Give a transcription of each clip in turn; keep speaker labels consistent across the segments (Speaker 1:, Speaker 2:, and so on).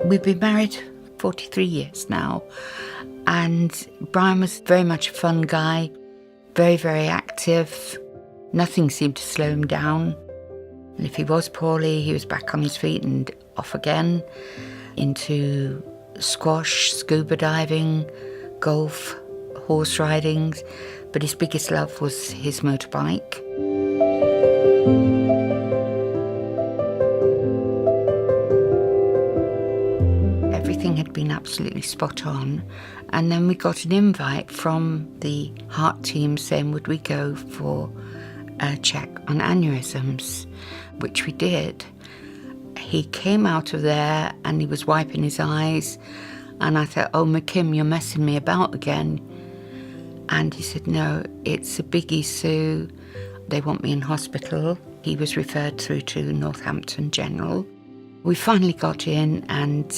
Speaker 1: We've been married 43 years now, and Bryan was very much a fun guy, very, very active. Nothing seemed to slow him down. And if he was poorly, he was back on his feet and off again into squash, scuba diving, golf, horse riding. But his biggest love was his motorbike. Everything had been absolutely spot on. And then we got an invite from the heart team saying, would we go for a check on aneurysms, which we did. He came out of there and he was wiping his eyes. And I thought, oh, McKim, you're messing me about again. And he said, no, it's a biggie, Sue. They want me in hospital. He was referred through to Northampton General. We finally got in and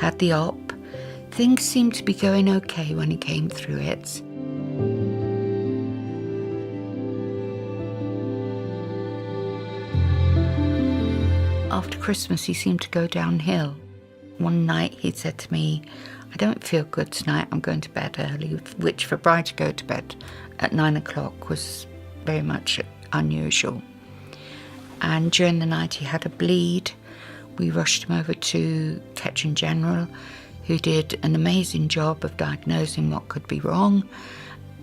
Speaker 1: had the op. Things seemed to be going okay when he came through it. After Christmas, he seemed to go downhill. One night he said to me, I don't feel good tonight, I'm going to bed early, which for Bryan to go to bed at 9 o'clock was very much unusual. And during the night he had a bleed. We rushed him over to Ketchen General, who did an amazing job of diagnosing what could be wrong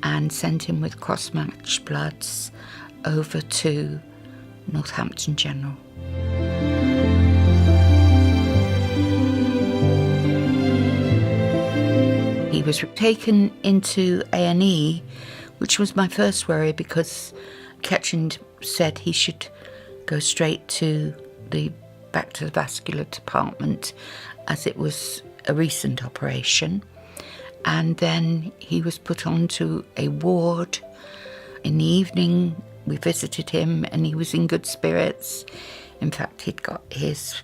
Speaker 1: and sent him with cross-matched bloods over to Northampton General. He was taken into A&E, which was my first worry because Ketchen said he should go straight back to the vascular department as it was a recent operation. And then he was put onto a ward. In the evening, we visited him and he was in good spirits. In fact, he'd got his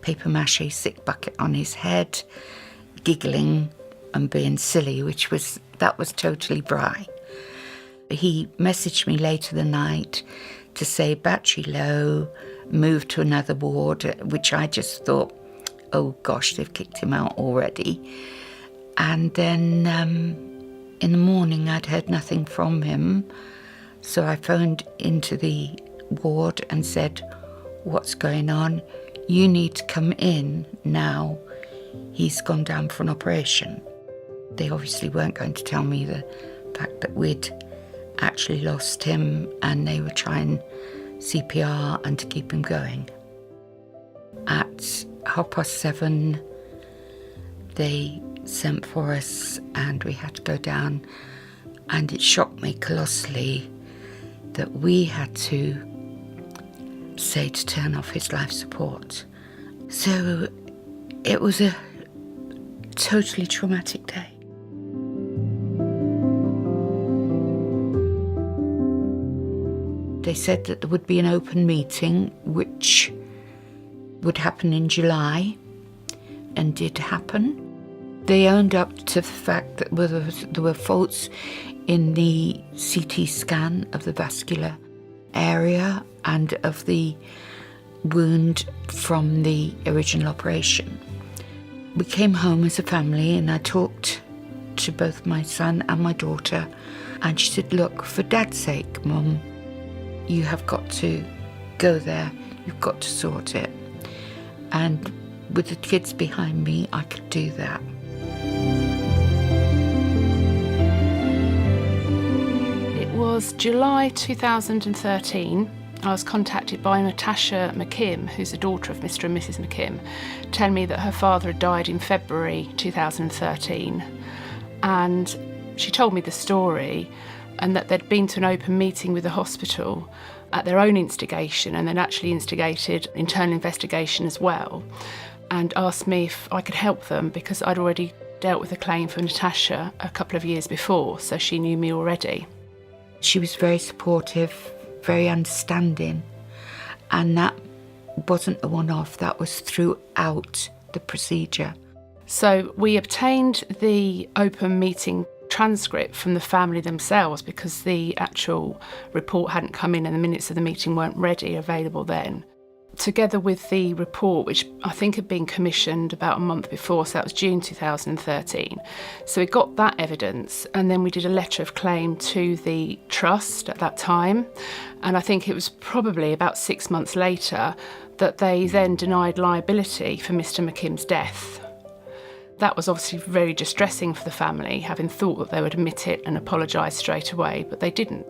Speaker 1: paper mache sick bucket on his head, giggling and being silly, that was totally Bryan. He messaged me later the night to say battery low, moved to another ward, which I just thought, oh gosh, they've kicked him out already. And then in the morning I'd heard nothing from him, so I phoned into the ward and said, what's going on? You need to come in now. He's gone down for an operation. They obviously weren't going to tell me the fact that we'd actually lost him and they were trying CPR and to keep him going. At 7:30, they sent for us and we had to go down, and it shocked me colossally that we had to say to turn off his life support. So it was a totally traumatic day. They said that there would be an open meeting, which would happen in July, and did happen. They owned up to the fact that there were faults in the CT scan of the vascular area and of the wound from the original operation. We came home as a family and I talked to both my son and my daughter, and she said, look, for Dad's sake, Mum, you have got to go there, you've got to sort it. And with the kids behind me, I could do that.
Speaker 2: It was July 2013. I was contacted by Natasha McKim, who's the daughter of Mr. and Mrs. McKim, telling me that her father had died in February 2013. And she told me the story, and that they'd been to an open meeting with the hospital at their own instigation, and they'd actually instigated internal investigation as well, and asked me if I could help them because I'd already dealt with a claim for Natasha a couple of years before, so she knew me already.
Speaker 1: She was very supportive, very understanding, and that wasn't a one-off, that was throughout the procedure.
Speaker 2: So we obtained the open meeting transcript from the family themselves because the actual report hadn't come in and the minutes of the meeting weren't ready, available then. Together with the report, which I think had been commissioned about a month before, so that was June 2013. So we got that evidence, and then we did a letter of claim to the trust at that time. And I think it was probably about 6 months later that they then denied liability for Mr. McKim's death. That was obviously very distressing for the family, having thought that they would admit it and apologise straight away, but they didn't.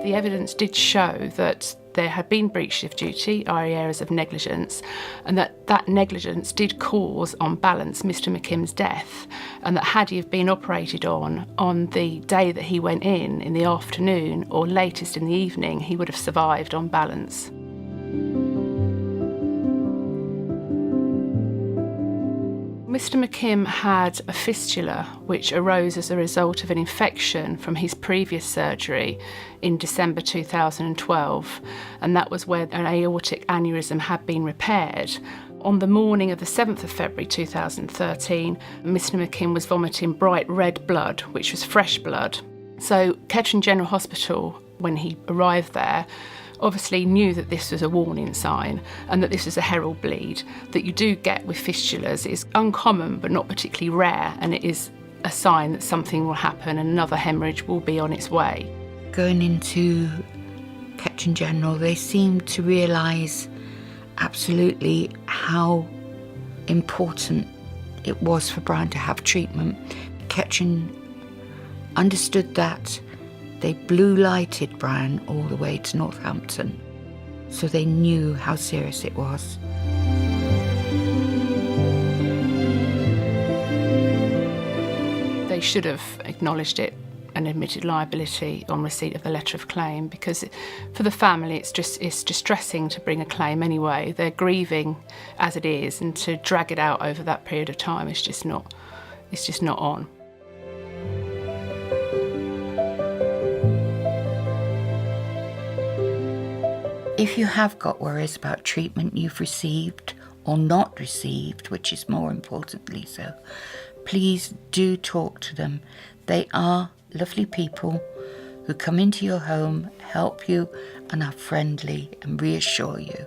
Speaker 2: The evidence did show that there had been breach of duty, i.e. areas of negligence, and that negligence did cause, on balance, Mr. McKim's death, and that had he have been operated on the day that he went in the afternoon or latest in the evening, he would have survived on balance. Mr. McKim had a fistula which arose as a result of an infection from his previous surgery in December 2012, and that was where an aortic aneurysm had been repaired. On the morning of the 7th of February 2013, Mr. McKim was vomiting bright red blood, which was fresh blood. So Kettering General Hospital, when he arrived there, obviously knew that this was a warning sign and that this was a Herald Bleed that you do get with fistulas. It's uncommon but not particularly rare, and it is a sign that something will happen and another hemorrhage will be on its way.
Speaker 1: Going into Kettering General, they seemed to realise absolutely how important it was for Bryan to have treatment. Kettering understood that. They blue lighted Bryan all the way to Northampton, so they knew how serious it was.
Speaker 2: They should have acknowledged it and admitted liability on receipt of the letter of claim, because for the family it's distressing to bring a claim anyway. They're grieving as it is, and to drag it out over that period of time is just not on.
Speaker 1: If you have got worries about treatment you've received or not received, which is more importantly so, please do talk to them. They are lovely people who come into your home, help you, and are friendly and reassure you.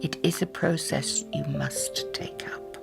Speaker 1: It is a process you must take up.